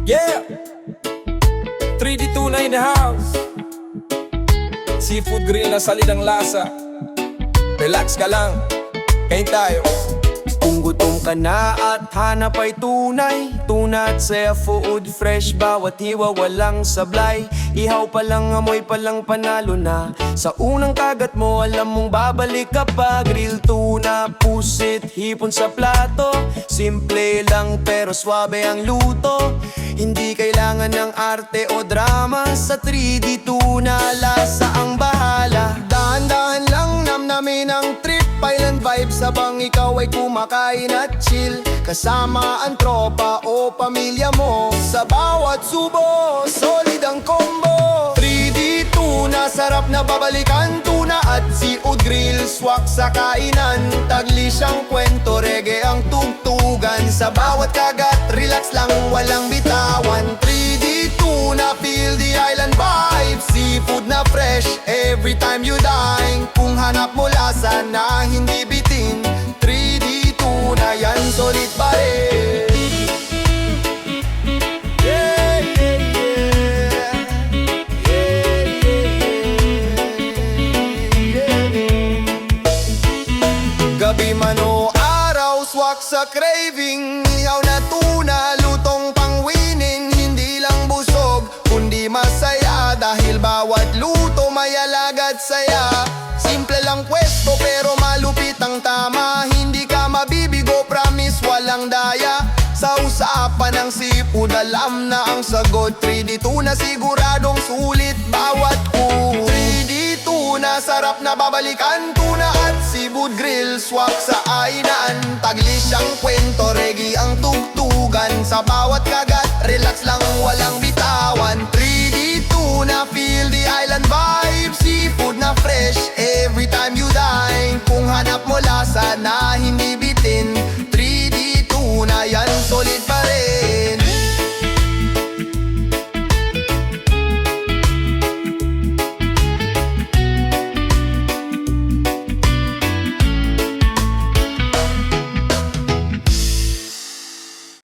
Yeah! 3D tuna in the house. Seafood grill na salidang lasa. Relax ka lang, kain tayo. Kung gutom ka na at hanap ay tunay, tuna at saya food fresh, bawat hiwa walang sablay. Ihaw pa lang, amoy pa lang, panalo na. Sa unang kagat mo, alam mong babalik ka pa. Grill tuna, pusit, hipon sa plato. Simple lang pero swabe ang luto. Hindi kailangan ng arte o drama. Sa 3D tuna, lasa ang bahala. Dahan-dahan lang, namnamin ang trip. Island vibes habang ikaw ay kumakain at chill. Kasama ang tropa o pamilya mo. Sa bawat subo, solid ang combo. 3D tuna, sarap na babalikan. Tuna at seafood grill, swak sa kainan. Tagli siyang kwento, reggae ang tugtugan. Sa bawat kagat, relax lang, walang bitawan. 3D tuna, feel the island vibes. Seafood na fresh, every time you dine. Kung hanap mo lasa na hindi bitin, 3D tuna yan, solid pa rin. Yeah, yeah, yeah. Yeah, yeah, yeah. Gabi man o araw, swak sa craving. Ihaw na tuna, lutong pangwinin. Hindi lang busog, kundi masaya. Dahil bawat luto may alagad saya. Simple lang pwesto pero malupit ang tama. Hindi ka mabibigo, promise walang daya. Sa usapan ng seafood, alam na ang sagot. 3D tuna, siguradong sulit bawat ku. 3D tuna, sarap na babalikan. Tuna at seafood grill, swak sa ainan. Tagli siyang kwento, reggae ang tugtugan. Sa bawat kagat, relax lang, walang bit.